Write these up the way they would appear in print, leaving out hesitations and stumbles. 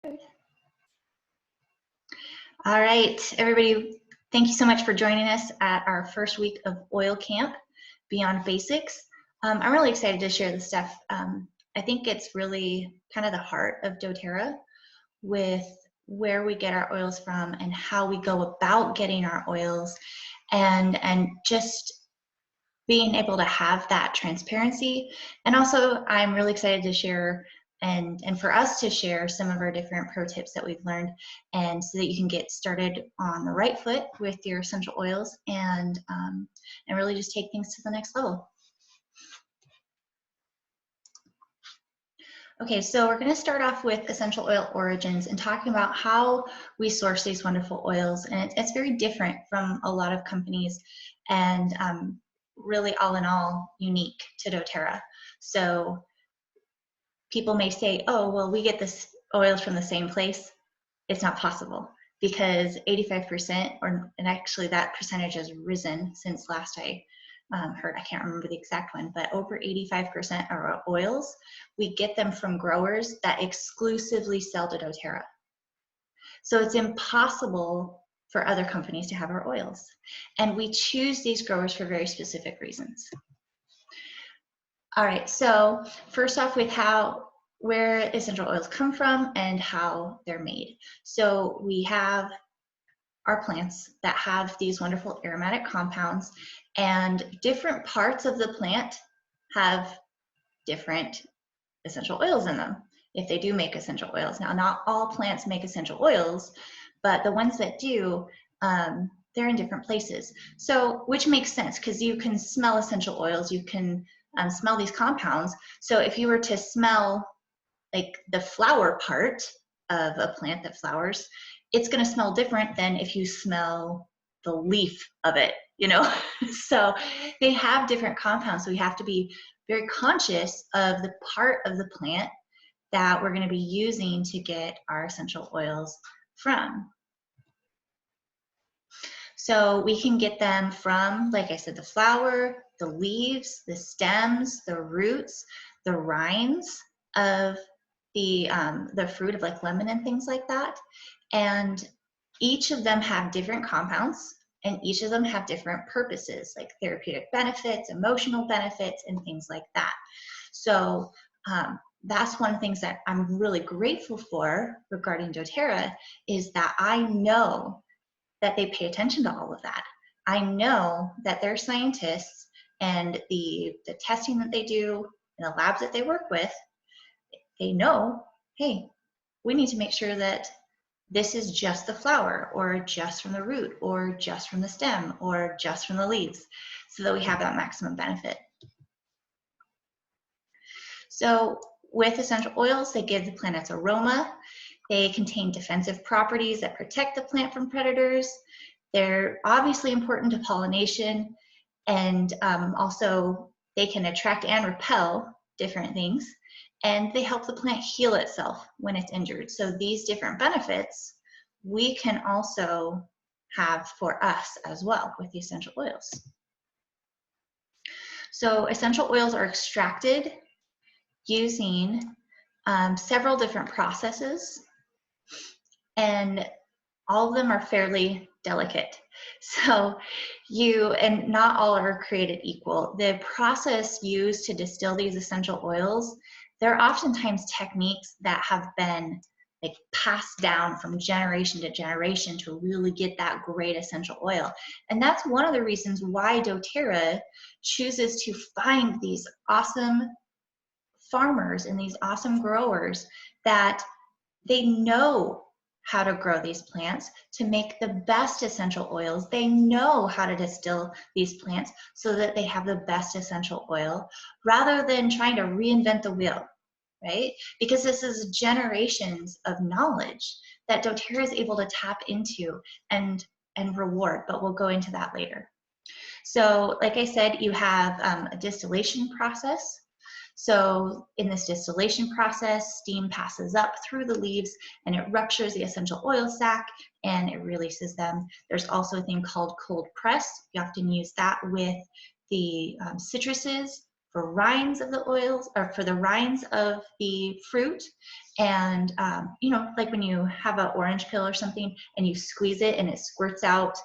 All right, everybody, thank you so much for joining us at our first week of Oil Camp, Beyond Basics. I'm really excited to share this stuff. I think it's really kind of the heart of doTERRA with where we get our oils from and how we go about getting our oils and just being able to have that transparency. And also, I'm really excited to share and for us to share some of our different pro tips that we've learned, and so that you can get started on the right foot with your essential oils and really just take things to the next level. Okay, so we're going to start off with essential oil origins and talking about how we source these wonderful oils. And it's very different from a lot of companies, and really all in all unique to doTERRA. So people may say, oh, well, we get this oils from the same place. It's not possible, because 85%, and actually that percentage has risen since last I heard, I can't remember the exact one, but over 85% of our oils, we get them from growers that exclusively sell to doTERRA. So it's impossible for other companies to have our oils. And we choose these growers for very specific reasons. All right, so first off with where essential oils come from and how they're made. So we have our plants that have these wonderful aromatic compounds, and different parts of the plant have different essential oils in them if they do make essential oils. Now, not all plants make essential oils, but the ones that do, they're in different places. So, which makes sense, because you can smell essential oils, you can smell these compounds. So if you were to smell like the flower part of a plant that flowers, it's going to smell different than if you smell the leaf of it, you know? So they have different compounds. So we have to be very conscious of the part of the plant that we're going to be using to get our essential oils from. So we can get them from, like I said, the flower, the leaves, the stems, the roots, the rinds of the fruit of like lemon and things like that. And each of them have different compounds, and each of them have different purposes, like therapeutic benefits, emotional benefits, and things like that. So that's one of the things that I'm really grateful for regarding doTERRA, is that I know that they pay attention to all of that. I know that their scientists and the testing that they do in the labs that they work with, they know, hey, we need to make sure that this is just the flower, or just from the root, or just from the stem, or just from the leaves, so that we have that maximum benefit. So with essential oils, they give the plant its aroma. They contain defensive properties that protect the plant from predators. They're obviously important to pollination, and also they can attract and repel different things, and they help the plant heal itself when it's injured. So these different benefits we can also have for us as well with the essential oils. So essential oils are extracted using several different processes, and all of them are fairly delicate. So and not all are created equal. The process used to distill these essential oils, there are oftentimes techniques that have been like passed down from generation to generation to really get that great essential oil. And that's one of the reasons why doTERRA chooses to find these awesome farmers and these awesome growers that they know how to grow these plants to make the best essential oils. They know how to distill these plants so that they have the best essential oil, rather than trying to reinvent the wheel, right? Because this is generations of knowledge that doTERRA is able to tap into and reward, but we'll go into that later. So like I said, you have a distillation process. So in this distillation process, steam passes up through the leaves and it ruptures the essential oil sac and it releases them. There's also a thing called cold press. You often use that with the citruses for rinds of the oils, or for the rinds of the fruit. And you know, like when you have an orange peel or something and you squeeze it and it squirts out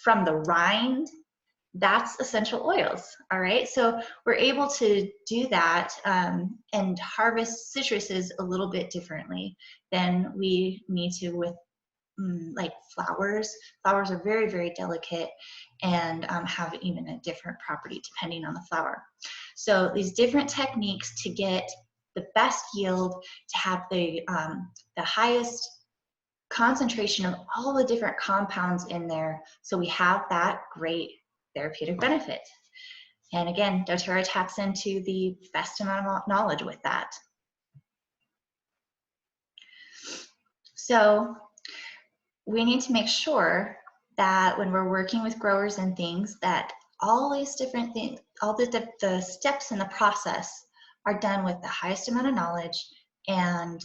from the rind, that's essential oils. All right, so we're able to do that and harvest citruses a little bit differently than we need to with like flowers. Flowers are very, very delicate and have even a different property depending on the flower. So these different techniques to get the best yield, to have the highest concentration of all the different compounds in there, so we have that great therapeutic benefit. And again, doTERRA taps into the best amount of knowledge with that. So we need to make sure that when we're working with growers and things, that all these different things, all the steps in the process are done with the highest amount of knowledge and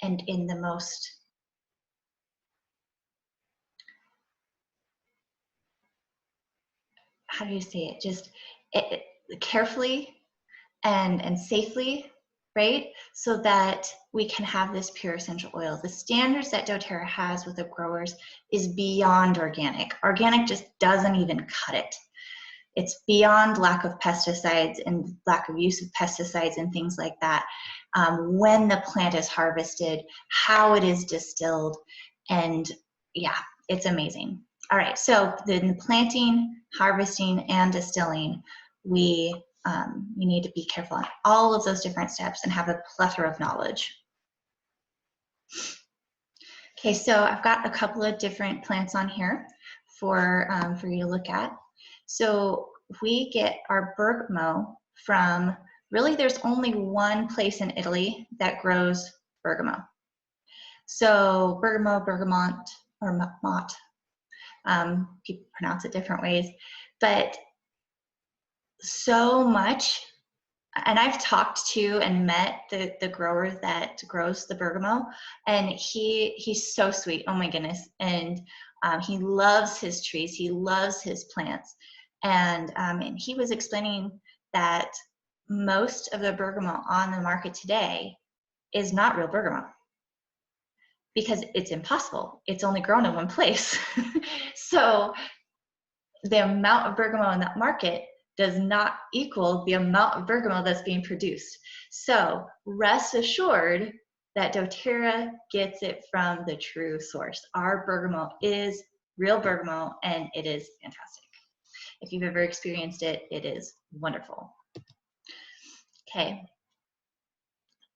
in the most how do you say it? Just carefully and safely, right? So that we can have this pure essential oil. The standards that doTERRA has with the growers is beyond organic. Organic just doesn't even cut it. It's beyond lack of pesticides and lack of use of pesticides and things like that. When the plant is harvested, how it is distilled, and yeah, it's amazing. All right, so in the planting, harvesting, and distilling, we need to be careful on all of those different steps and have a plethora of knowledge. Okay, so I've got a couple of different plants on here for you to look at. So we get our bergamot from, really there's only one place in Italy that grows bergamot. So bergamot, or mott, people pronounce it different ways, but so much. And I've talked to and met the grower that grows the bergamot, and he's so sweet. Oh my goodness. And he loves his trees. He loves his plants. And he was explaining that most of the bergamot on the market today is not real bergamot because it's impossible. It's only grown in one place. So the amount of bergamot in that market does not equal the amount of bergamot that's being produced. So rest assured that doTERRA gets it from the true source. Our bergamot is real bergamot, and it is fantastic. If you've ever experienced it, it is wonderful. Okay,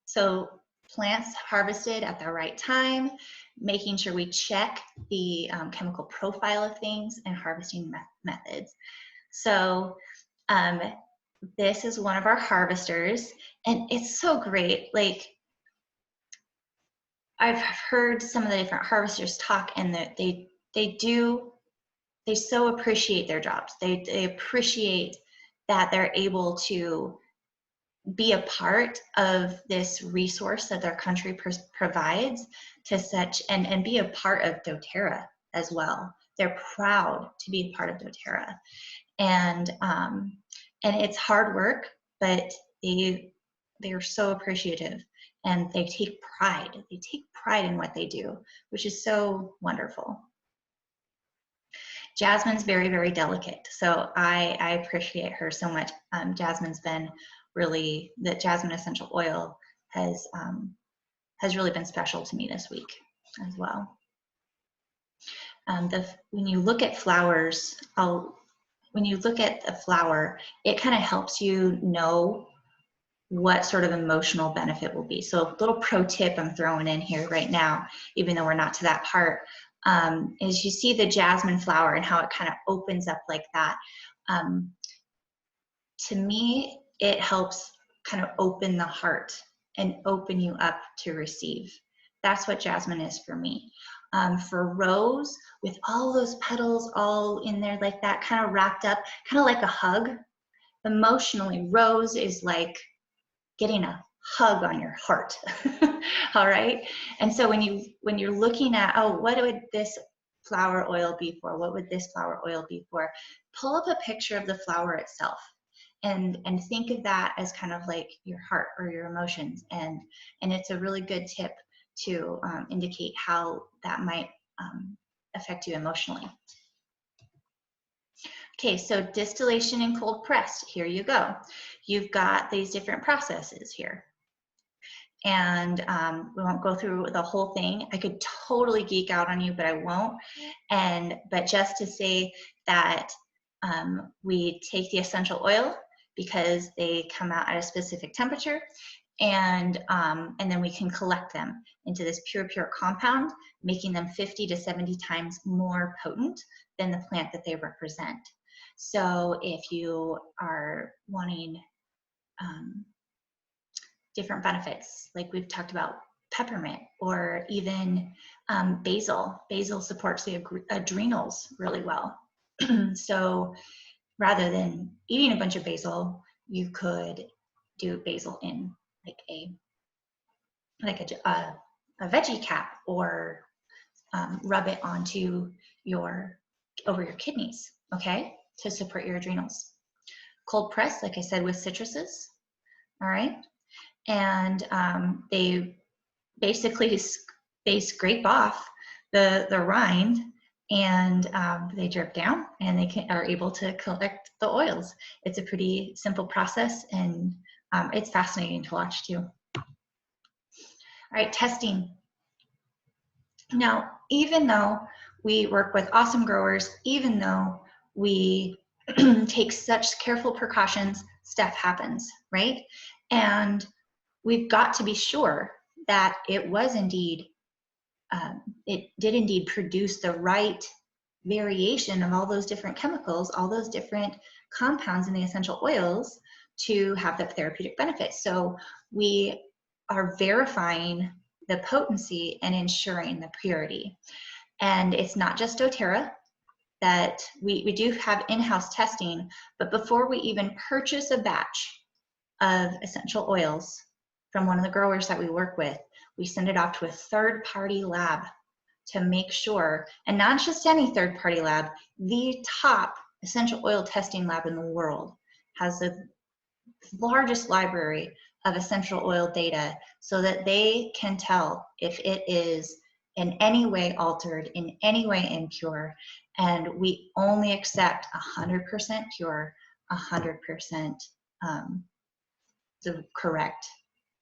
so plants harvested at the right time, making sure we check the chemical profile of things, and harvesting methods. So this is one of our harvesters, and it's so great. Like, I've heard some of the different harvesters talk, and that they so appreciate their jobs. They appreciate that they're able to be a part of this resource that their country provides to such, and be a part of doTERRA as well. They're proud to be a part of doTERRA. And it's hard work, but they're so appreciative, and they take pride. They take pride in what they do, which is so wonderful. Jasmine's very, very delicate, so I appreciate her so much. Jasmine's been really, the jasmine essential oil has really been special to me this week as well. When you look at flowers, when you look at the flower, it kind of helps you know what sort of emotional benefit will be. So a little pro tip I'm throwing in here right now, even though we're not to that part, is you see the jasmine flower and how it kind of opens up like that. To me, it helps kind of open the heart and open you up to receive. That's what jasmine is for me. For rose, with all those petals all in there like that, kind of wrapped up, kind of like a hug. Emotionally, rose is like getting a hug on your heart. All right. And so when you're looking at, oh, what would this flower oil be for? What would this flower oil be for? Pull up a picture of the flower itself and think of that as kind of like your heart or your emotions, and it's a really good tip to indicate how that might affect you emotionally. Okay, so distillation and cold pressed, here you go. You've got these different processes here. And we won't go through the whole thing. I could totally geek out on you, but I won't. But just to say that we take the essential oil because they come out at a specific temperature, and then we can collect them into this pure compound, making them 50 to 70 times more potent than the plant that they represent. So if you are wanting different benefits, like we've talked about peppermint, or even basil. Basil supports the adrenals really well. So rather than eating a bunch of basil, you could do basil in like a veggie cap, or rub it onto over your kidneys, okay, to support your adrenals. Cold press, like I said, with citruses, all right, and they basically they scrape off the rind, and they drip down, and they are able to collect the oils. It's a pretty simple process, and it's fascinating to watch too. All right, testing. Now, even though we work with awesome growers, even though we take such careful precautions, stuff happens, right? And we've got to be sure that it was indeed, it did indeed produce the right variation of all those different chemicals, all those different compounds in the essential oils to have the therapeutic benefit. So we are verifying the potency and ensuring the purity. And it's not just doTERRA that we do have in-house testing, but before we even purchase a batch of essential oils from one of the growers that we work with, we send it off to a third-party lab to make sure, and not just any third-party lab, the top essential oil testing lab in the world has the largest library of essential oil data, so that they can tell if it is in any way altered, in any way impure, and we only accept 100% pure, 100% the correct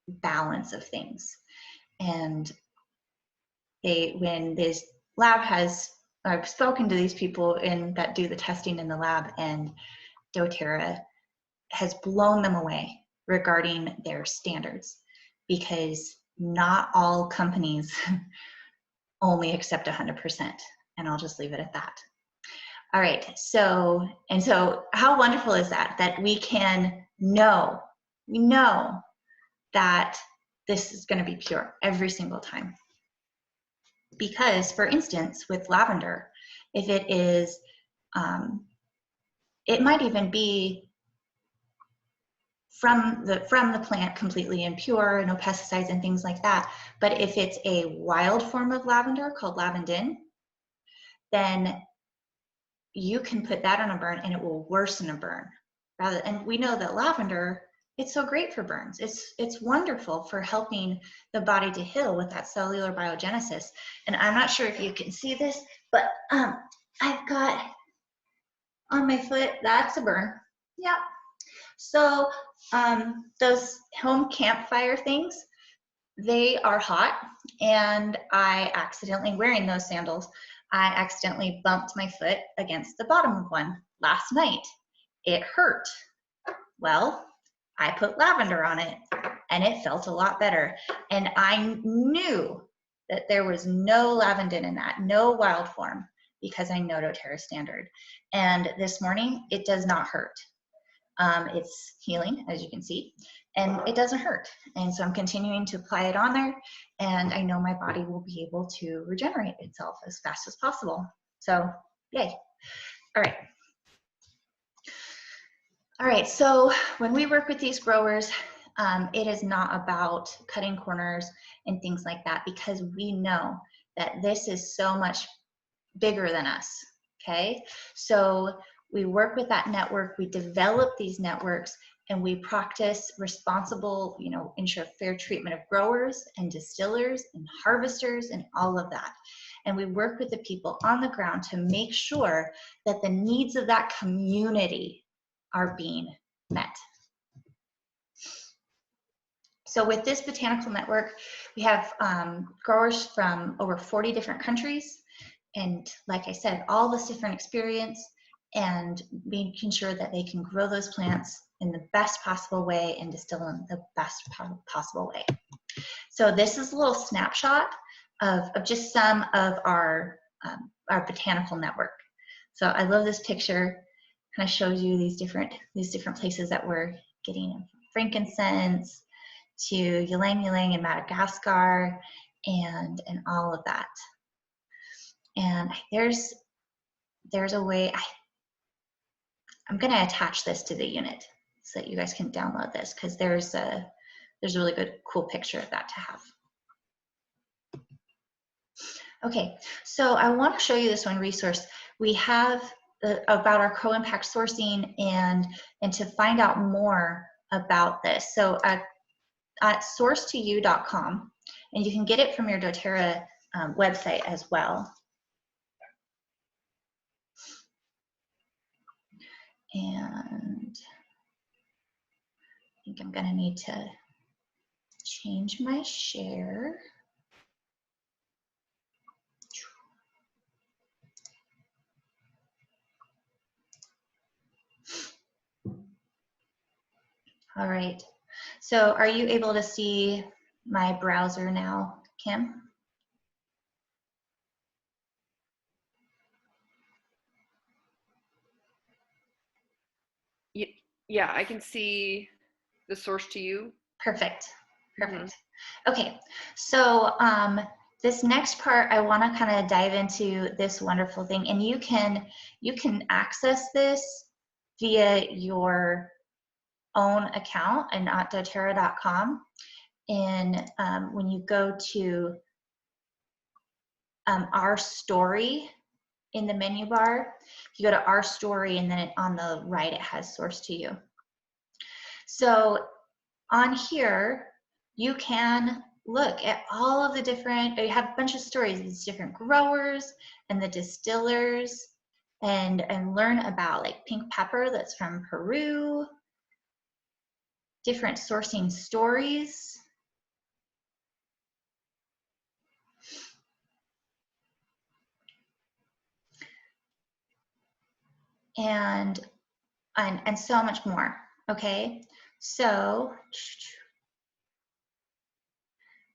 balance of things. And when this lab I've spoken to these people that do the testing in the lab, and doTERRA has blown them away regarding their standards, because not all companies only accept 100%, and I'll just leave it at that. All right, so how wonderful is that we can know, we know that this is going to be pure every single time. Because, for instance, with lavender, if it is, it might even be from the plant completely impure, no pesticides and things like that. But if it's a wild form of lavender called lavandin, then you can put that on a burn and it will worsen a burn. And we know that lavender, it's so great for burns. It's wonderful for helping the body to heal with that cellular biogenesis. And I'm not sure if you can see this, but I've got on my foot, that's a burn. Yeah. So those home campfire things, they are hot, and I accidentally, wearing those sandals, I accidentally bumped my foot against the bottom of one last night. It hurt. Well, I put lavender on it, and it felt a lot better. And I knew that there was no lavandin in that, no wild form, because I know doTERRA standard. And this morning, it does not hurt. It's healing, as you can see, and it doesn't hurt. And so I'm continuing to apply it on there, and I know my body will be able to regenerate itself as fast as possible. So, yay. All right. All right, so when we work with these growers, it is not about cutting corners and things like that, because we know that this is so much bigger than us, okay? So we work with that network, we develop these networks, and we practice responsible, ensure fair treatment of growers and distillers and harvesters and all of that. And we work with the people on the ground to make sure that the needs of that community are being met. So with this botanical network, we have growers from over 40 different countries. And like I said, all this different experience and making sure that they can grow those plants in the best possible way and distill in the best possible way. So this is a little snapshot of just some of our botanical network. So I love this picture. Kind of shows you these different places that we're getting frankincense to ylang ylang in Madagascar and all of that. And there's a way, I'm going to attach this to the unit so that you guys can download this, because there's a really good, cool picture of that to have. Okay, so I want to show you this one resource. We have about our co-impact sourcing and to find out more about this. So at sourcetoyou.com, and you can get it from your doTERRA website as well. And I think I'm going to need to change my share. All right. So are you able to see my browser now, Kim? Yeah, I can see the source to you. Perfect. Perfect. Okay. So this next part, I want to kind of dive into this wonderful thing, and you can access this via your own account and at doTERRA.com. And when you go to our story in the menu bar, if you go to our story, and then on the right it has source to you. So on here, you can look at all of the different, you have a bunch of stories, these different growers and the distillers, and learn about like pink pepper that's from Peru, different sourcing stories. And so much more, okay? So,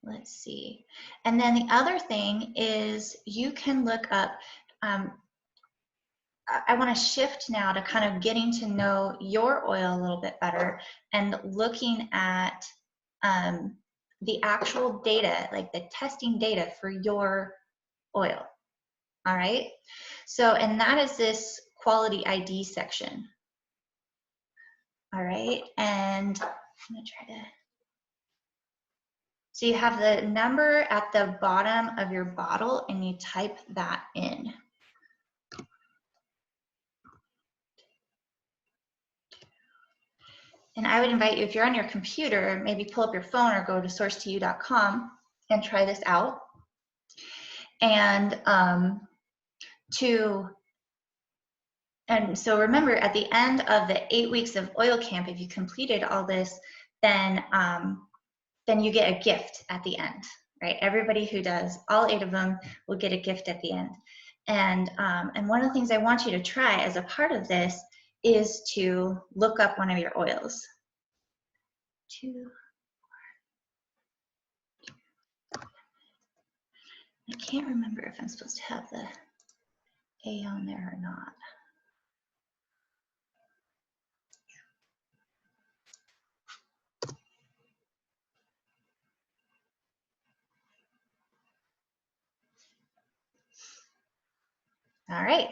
let's see. And then the other thing is you can look up, I want to shift now to kind of getting to know your oil a little bit better and looking at the actual data, like the testing data for your oil. All right. So, and that is this quality ID section. All right. And I'm going to try to. So you have the number at the bottom of your bottle and you type that in. And I would invite you, if you're on your computer, maybe pull up your phone or go to sourcetoyou.com and try this out. And so remember, at the end of the 8 weeks of oil camp, if you completed all this, then you get a gift at the end, right? Everybody who does all 8 of them will get a gift at the end. And one of the things I want you to try as a part of this is to look up one of your oils. I can't remember if I'm supposed to have the A on there or not. All right,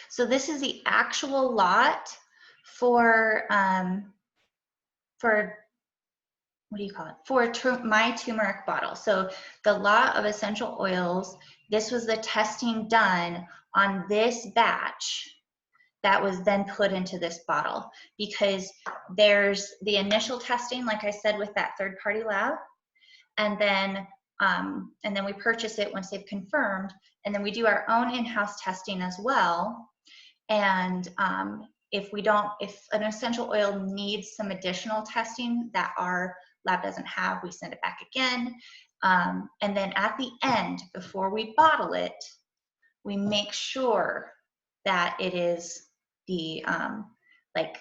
so this is the actual lot for what do you call it? For my turmeric bottle. So the lot of essential oils, this was the testing done on this batch that was then put into this bottle, because there's the initial testing, like I said, with that third-party lab, and then we purchase it once they've confirmed, and then we do our own in-house testing as well. And if an essential oil needs some additional testing that our lab doesn't have, we send it back again. And then at the end, before we bottle it, we make sure that it is the like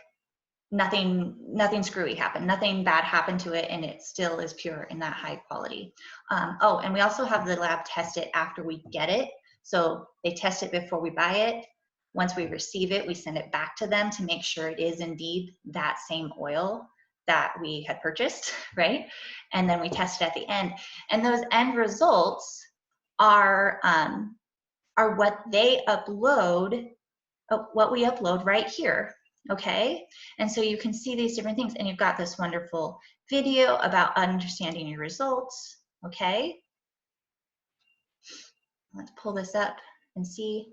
nothing screwy happened, nothing bad happened to it, and it still is pure in that high quality. Oh, and we also have the lab test it after we get it. So they test it before we buy it. Once we receive it, we send it back to them to make sure it is indeed that same oil that we had purchased, right? And then we test it at the end. And those end results are what they upload, what we upload right here, okay? And so you can see these different things, and you've got this wonderful video about understanding your results, okay? Let's pull this up and see.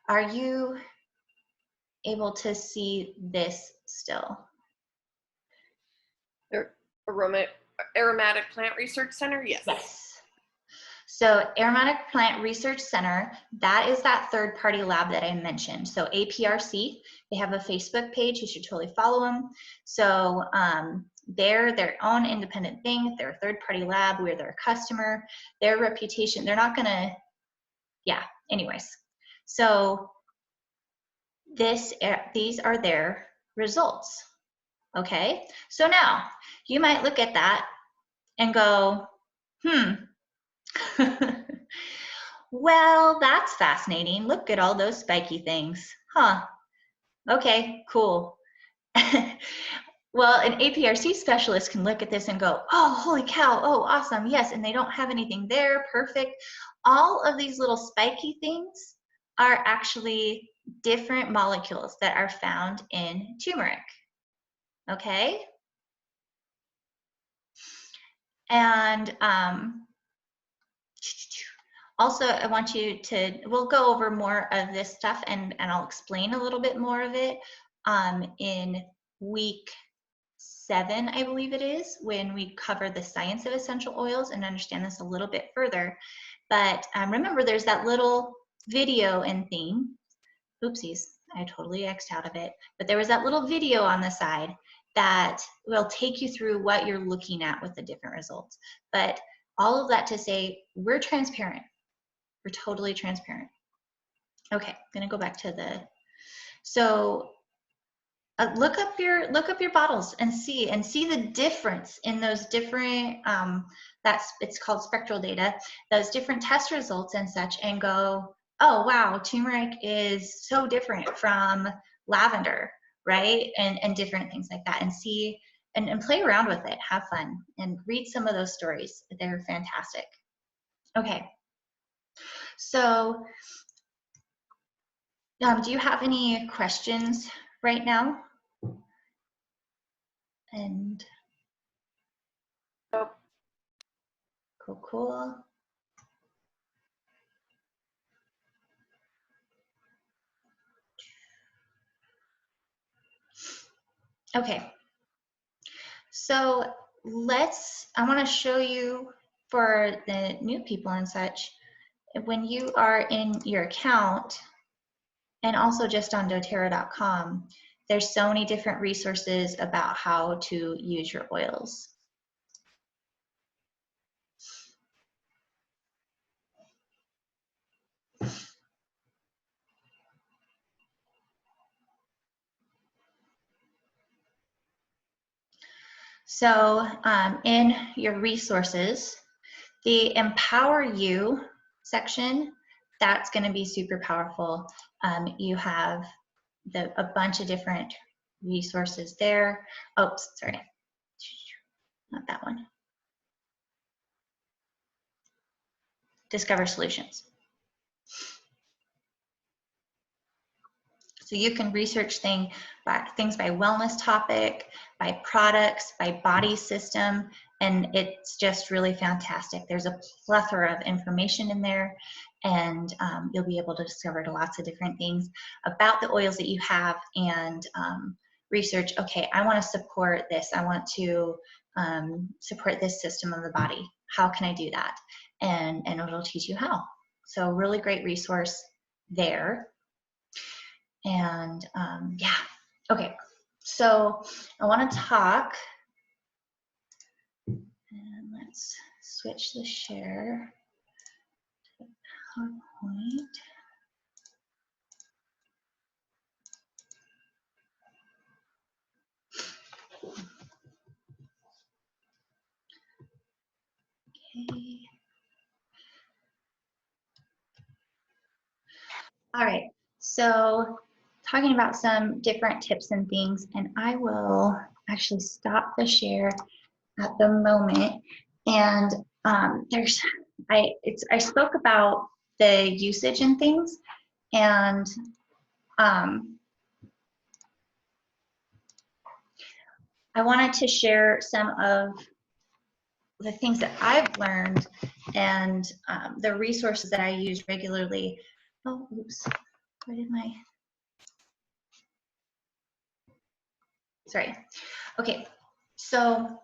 Are you able to see this still? Aromatic Plant Research Center, yes. Yes. So Aromatic Plant Research Center, that is that third-party lab that I mentioned. So APRC, they have a Facebook page. You should totally follow them. So they're their own independent thing. They're a third-party lab. We're their customer. Their reputation, they're not gonna, yeah, anyways. So these are their results, okay? So now, you might look at that and go, well, that's fascinating. Look at all those spiky things. Huh. Okay, cool. Well, an APRC specialist can look at this and go, oh, holy cow, oh, awesome, yes, and they don't have anything there, perfect. All of these little spiky things are actually different molecules that are found in turmeric, okay? And also, I want you to, we'll go over more of this stuff, and I'll explain a little bit more of it in week 7, I believe it is, when we cover the science of essential oils and understand this a little bit further. But remember, there's that little video and thing. Oopsies, I totally X'd out of it. But there was that little video on the side that will take you through what you're looking at with the different results. But all of that to say, we're transparent. We're totally transparent. Okay, I'm gonna go back to the, so look up your bottles and see the difference in those different, it's called spectral data, those different test results and such, and go, oh wow, turmeric is so different from lavender, right? And different things like that, and see, and play around with it, have fun, and read some of those stories. They're fantastic. Okay. So, do you have any questions right now? And Nope. Cool. Okay. So I want to show you, for the new people and such, when you are in your account, and also just on doterra.com, there's so many different resources about how to use your oils. So in your resources, the Empower You section, that's going to be super powerful. You have a bunch of different resources there. Oh, sorry, not that one. Discover Solutions. So you can research things by wellness topic, by products, by body system, and it's just really fantastic. There's a plethora of information in there, and you'll be able to discover lots of different things about the oils that you have, and research, okay, I want to support this. I want to support this system of the body. How can I do that? And it'll teach you how. So really great resource there. And yeah, okay. So I want to talk, and let's switch the share to PowerPoint. Okay. All right, so talking about some different tips and things, and I will actually stop the share at the moment. And I spoke about the usage and things, and I wanted to share some of the things that I've learned and the resources that I use regularly. Oh, oops, where did my, sorry. Okay, so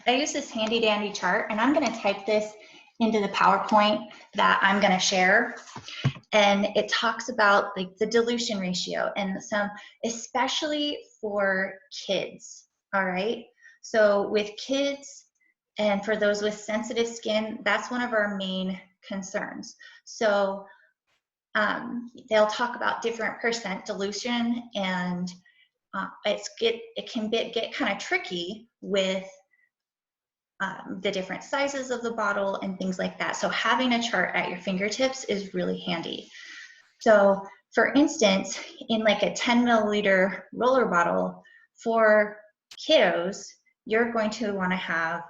I use this handy dandy chart, and I'm gonna type this into the PowerPoint that I'm gonna share. And it talks about like the dilution ratio and some, especially for kids, all right? So with kids and for those with sensitive skin, that's one of our main concerns. So they'll talk about different percent dilution, and it can get kind of tricky with the different sizes of the bottle and things like that. So having a chart at your fingertips is really handy. So for instance, in like a 10 milliliter roller bottle for kiddos, you're going to want to have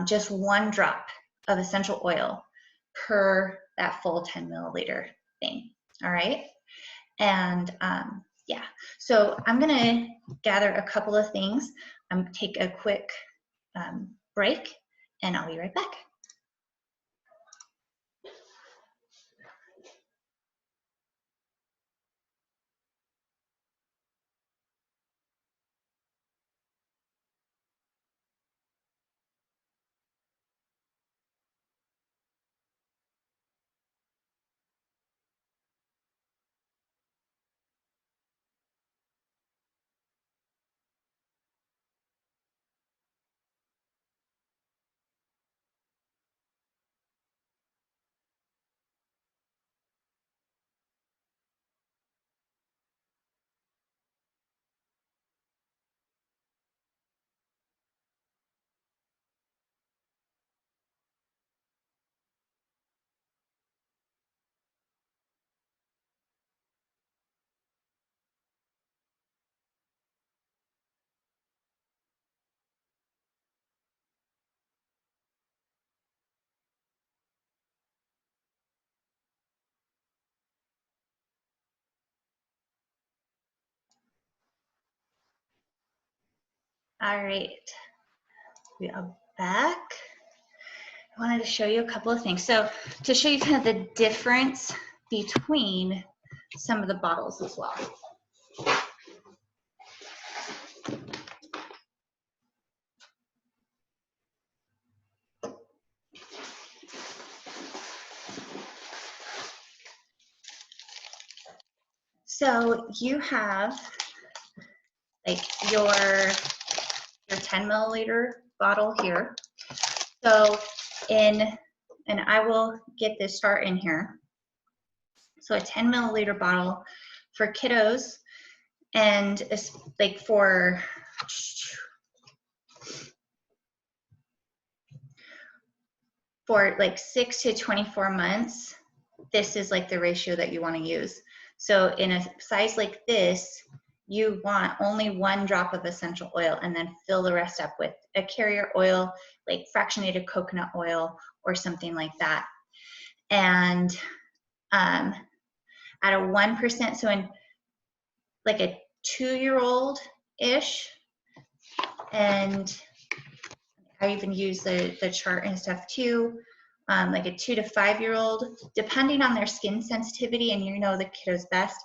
just 1 drop of essential oil per that full 10 milliliter thing. All right. And yeah, so I'm going to gather a couple of things. I'm going to take a quick break, and I'll be right back. All right, we are back. I wanted to show you a couple of things. So to show you kind of the difference between some of the bottles as well. So you have like your 10 milliliter bottle here. So and I will get this chart in here. So a 10 milliliter bottle for kiddos, and it's like for like 6 to 24 months, this is like the ratio that you want to use. So in a size like this, you want only 1 drop of essential oil, and then fill the rest up with a carrier oil, like fractionated coconut oil or something like that. And at a 1%, so in like a 2-year-old-ish, And I even use the chart and stuff too. Like a 2 to 5 year old, depending on their skin sensitivity, and you know the kiddo's best,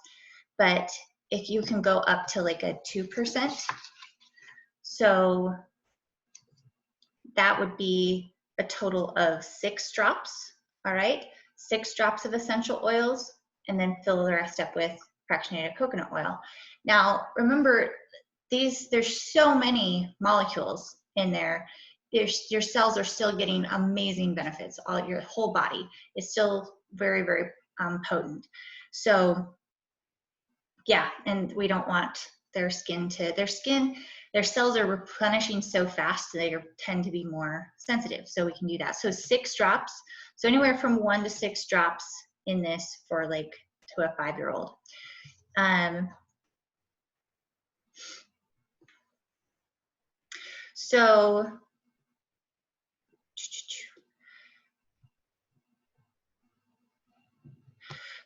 but if you can go up to like a 2%, so that would be a total of 6 drops, all right? 6 drops of essential oils, and then fill the rest up with fractionated coconut oil. Now, remember, there's so many molecules in there. Your cells are still getting amazing benefits. Your whole body is still very, very potent. So yeah, and we don't want their cells are replenishing so fast they tend to be more sensitive. So we can do that. So 6 drops. So anywhere from 1 to 6 drops in this for like to a 5-year-old.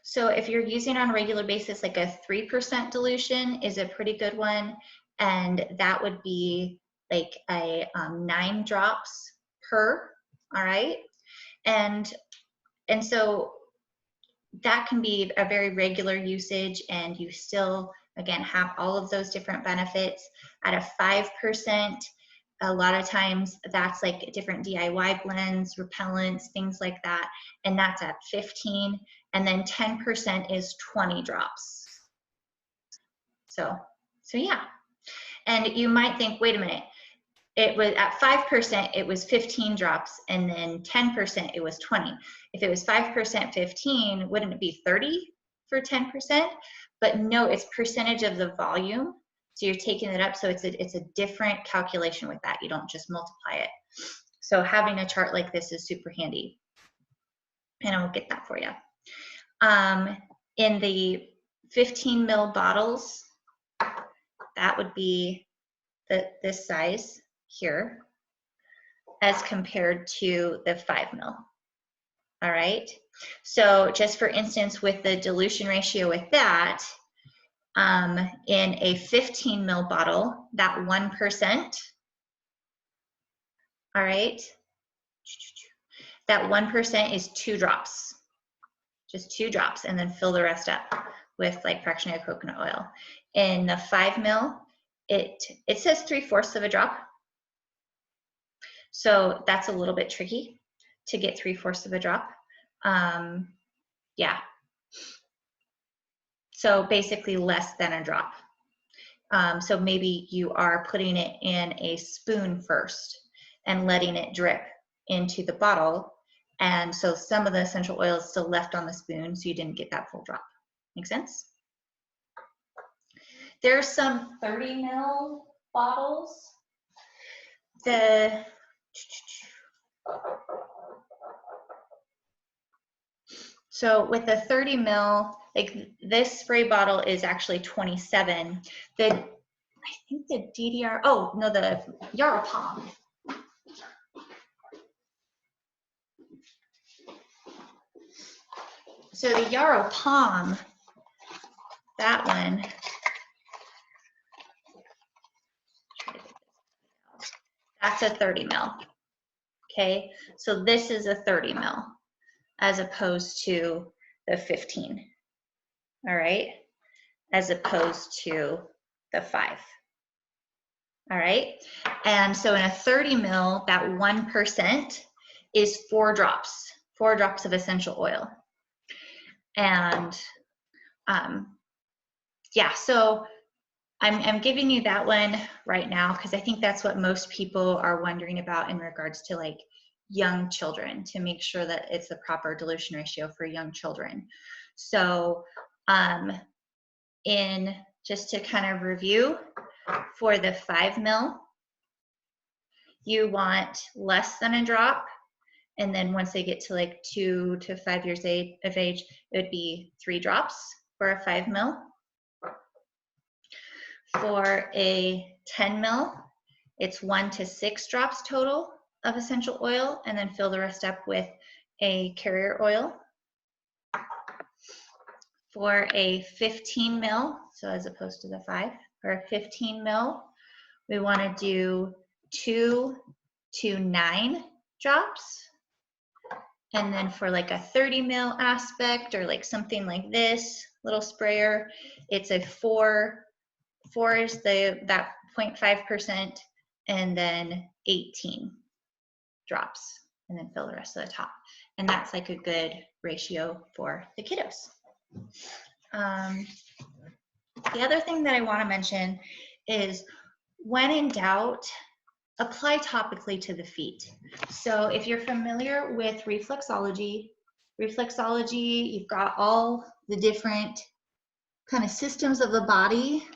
So if you're using on a regular basis, like a 3% dilution is a pretty good one. And that would be like a 9 drops per, all right? And so that can be a very regular usage, and you still, again, have all of those different benefits. At a 5%, a lot of times that's like different DIY blends, repellents, things like that, and that's at 15. And then 10% is 20 drops. So yeah. And you might think, wait a minute, it was at 5%, it was 15 drops, and then 10%, it was 20. If it was 5%, 15, wouldn't it be 30 for 10%? But no, it's percentage of the volume. So you're taking it up, so it's a different calculation with that. You don't just multiply it. So having a chart like this is super handy. And I will get that for you. In the 15 ml bottles, that would be this size here as compared to the 5 ml. All right. So just for instance, with the dilution ratio with that, in a 15 ml bottle, that 1%, all right, that 1% is 2 drops, just 2 drops, and then fill the rest up with like fractionated coconut oil. In the 5 ml, it says 3/4 of a drop. So that's a little bit tricky to get 3/4 of a drop. Yeah. So basically less than a drop. So maybe you are putting it in a spoon first and letting it drip into the bottle. And so some of the essential oil is still left on the spoon, so you didn't get that full drop. Make sense? There's some 30 ml bottles. So with the 30 ml, like this spray bottle is actually 27. I think the DDR, oh no, the Yaropalm. So the Yaropalm, that one, that's a 30 ml. Okay, so this is a 30 ml as opposed to the 15. All right, as opposed to the 5. All right, and so in a 30 ml, that 1% is 4 drops of essential oil. And yeah, so I'm giving you that one right now because I think that's what most people are wondering about in regards to like young children, to make sure that it's the proper dilution ratio for young children. So in just to kind of review, for the 5 ml, you want less than a drop, and then once they get to like 2 to 5 years of age, it would be 3 drops for a 5 ml. For a 10 ml, it's 1 to 6 drops total of essential oil, and then fill the rest up with a carrier oil. For a 15 ml, so as opposed to the 5, for a 15 ml, we want to do 2 to 9 drops. And then for like a 30 ml aspect or like something like this little sprayer, it's a 4 is that 0.5%, and then 18 drops, and then fill the rest of the top. And that's like a good ratio for the kiddos. The other thing that I want to mention is, when in doubt, apply topically to the feet. So if you're familiar with reflexology, you've got all the different kind of systems of the body.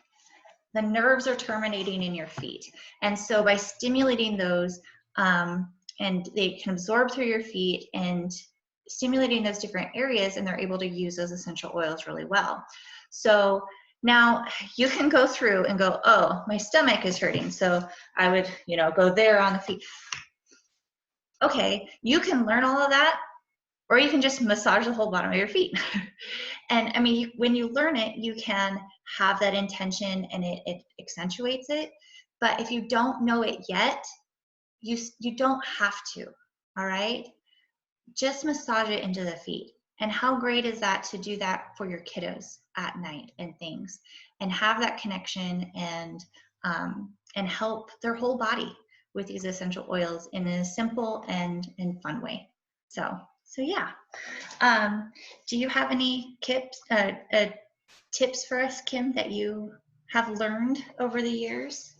The nerves are terminating in your feet. And so by stimulating those, and they can absorb through your feet and stimulating those different areas, and they're able to use those essential oils really well. So now you can go through and go, oh, my stomach is hurting, so I would, go there on the feet. Okay, you can learn all of that, or you can just massage the whole bottom of your feet. And I mean, when you learn it, you can have that intention and it accentuates it. But if you don't know it yet, you don't have to, all right? Just massage it into the feet. And how great is that to do that for your kiddos at night and things, and have that connection and help their whole body with these essential oils in a simple and fun way. So yeah. Do you have any tips for us, Kim, that you have learned over the years?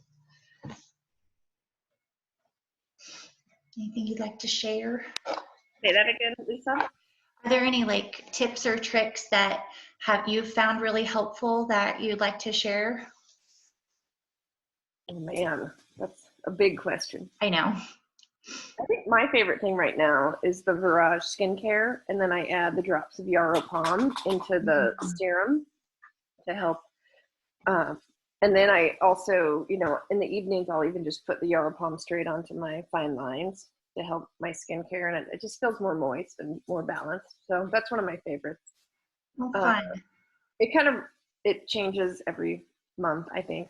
Anything you'd like to share? Say that again, Lisa. Are there any like tips or tricks that you found really helpful that you'd like to share? Oh man, that's a big question. I know. I think my favorite thing right now is the Virage skincare, and then I add the drops of Yarrow Palm into the serum to help. And then I also, in the evenings, I'll even just put the Yarrow Palm straight onto my fine lines to help my skincare, and it just feels more moist and more balanced. So that's one of my favorites. Well, fun. It changes every month, I think.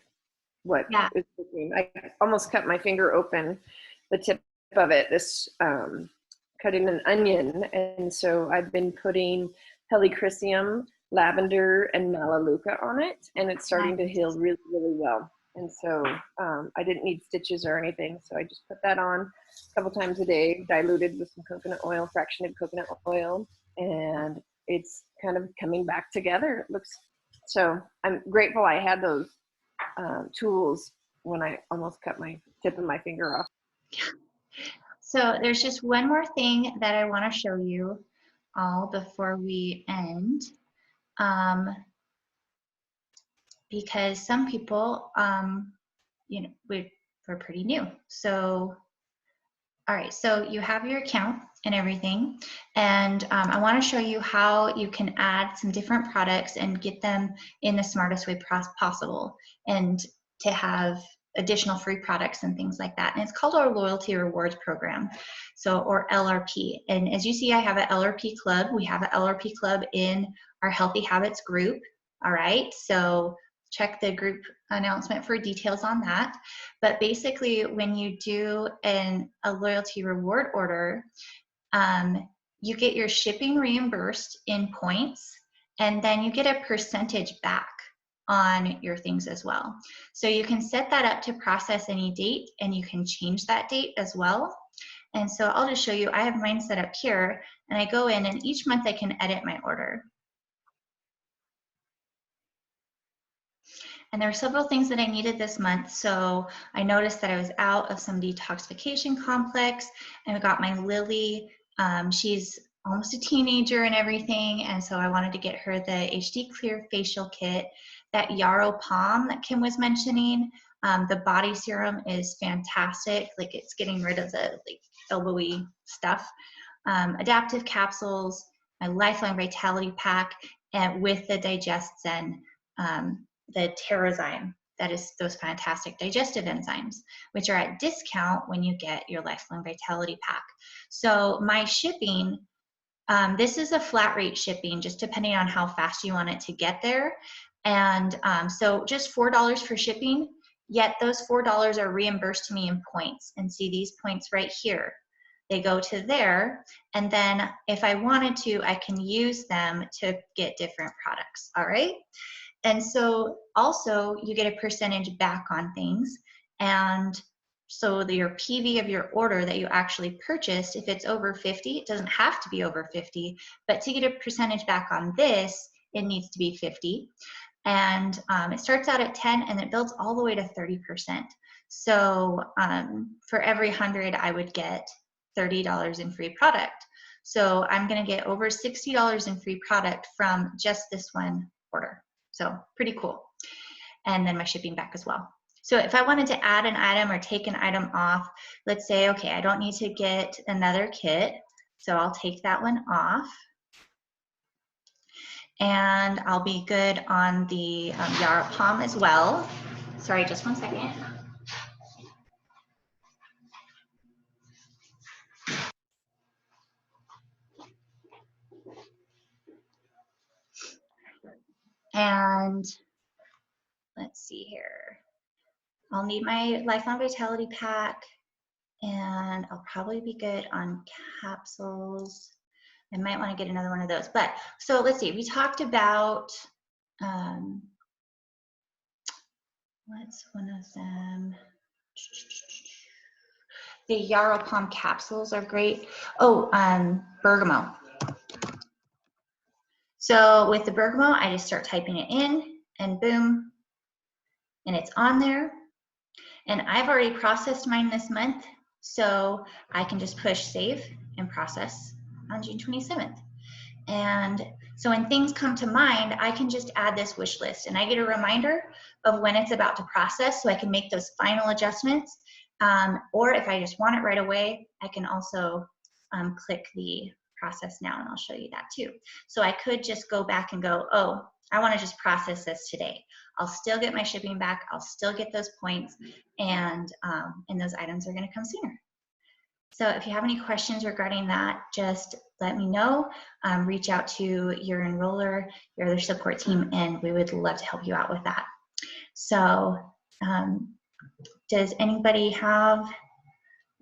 What Yeah. is cooking. I almost cut my finger open, the tip of it, cutting an onion. And so I've been putting helichrysum, lavender, and melaleuca on it, and it's starting to heal really, really well. And so I didn't need stitches or anything, so I just put that on a couple times a day, diluted with some coconut oil, fractionated coconut oil, and it's kind of coming back together. So I'm grateful I had those tools when I almost cut my tip of my finger off. So there's just one more thing that I want to show you all before we end, because some people, we're pretty new. So, all right, so you have your account and everything, and I want to show you how you can add some different products and get them in the smartest way possible, and to have additional free products and things like that. And it's called our loyalty rewards program, or LRP. And as you see, I have an LRP club. We have an LRP club in our Healthy Habits group. All right, so check the group announcement for details on that. But basically, when you do a loyalty reward order, you get your shipping reimbursed in points, and then you get a percentage back on your things as well. So you can set that up to process any date, and you can change that date as well. And so I'll just show you, I have mine set up here, and I go in, and each month I can edit my order. And there were several things that I needed this month. So I noticed that I was out of some detoxification complex, and I got my Lily. She's almost a teenager and everything. And so I wanted to get her the HD Clear Facial Kit, that Yarrow Palm that Kim was mentioning. The body serum is fantastic. Like, it's getting rid of the elbowy stuff. Adaptive capsules, my Lifelong Vitality Pack, and with the Digest Zen, the Terrazyme, that is those fantastic digestive enzymes, which are at discount when you get your Lifelong Vitality Pack. So my shipping, this is a flat rate shipping, just depending on how fast you want it to get there. And so just $4 for shipping, yet those $4 are reimbursed to me in points. And see these points right here. They go to there, and then if I wanted to, I can use them to get different products, all right? And so also you get a percentage back on things, and so your PV of your order that you actually purchased, if it's over 50, it doesn't have to be over 50, but to get a percentage back on this, it needs to be 50. And it starts out at 10 and it builds all the way to 30%. So for every 100, I would get $30 in free product. So I'm gonna get over $60 in free product from just this one order. So pretty cool. And then my shipping back as well. So if I wanted to add an item or take an item off, let's say, okay, I don't need to get another kit, so I'll take that one off. And I'll be good on the Yarrow Palm as well. Sorry, just one second. And let's see here. I'll need my Lifelong Vitality pack, and I'll probably be good on capsules. I might want to get another one of those. But so let's see, we talked about, what's one of them? The Yarrow Palm capsules are great. Oh, bergamot. So with the bergamot, I just start typing it in and boom, and it's on there. And I've already processed mine this month, so I can just push save and process on June 27th. And so when things come to mind, I can just add this wish list and I get a reminder of when it's about to process so I can make those final adjustments. Or if I just want it right away, I can also click the process now, and I'll show you that too. So I could just go back and go, oh, I want to just process this today. I'll still get my shipping back. I'll still get those points, and those items are going to come sooner. So if you have any questions regarding that, just let me know. Reach out to your enroller, your other support team, and we would love to help you out with that. So does anybody have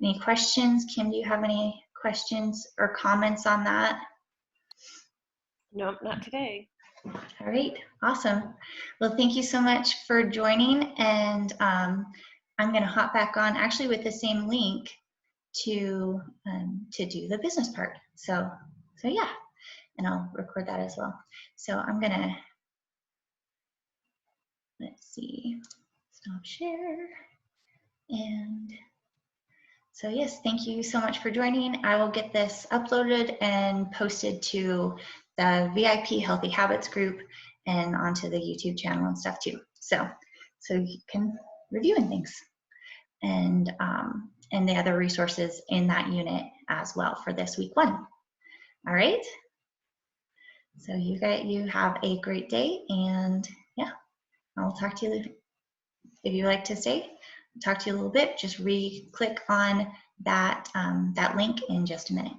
any questions? Kim, do you have any questions or comments on that? Nope, not today. All right, awesome. Well, thank you so much for joining, and I'm going to hop back on actually with the same link to do the business part. So yeah, and I'll record that as well. So I'm going to, let's see, stop share. And so yes, thank you so much for joining. I will get this uploaded and posted to the VIP Healthy Habits group and onto the YouTube channel and stuff too. So you can review and things, and the other resources in that unit as well for this week 1. All right. So you have a great day, and yeah, I'll talk to you if you like to stay. I'll talk to you a little bit. Just re-click on that that link in just a minute.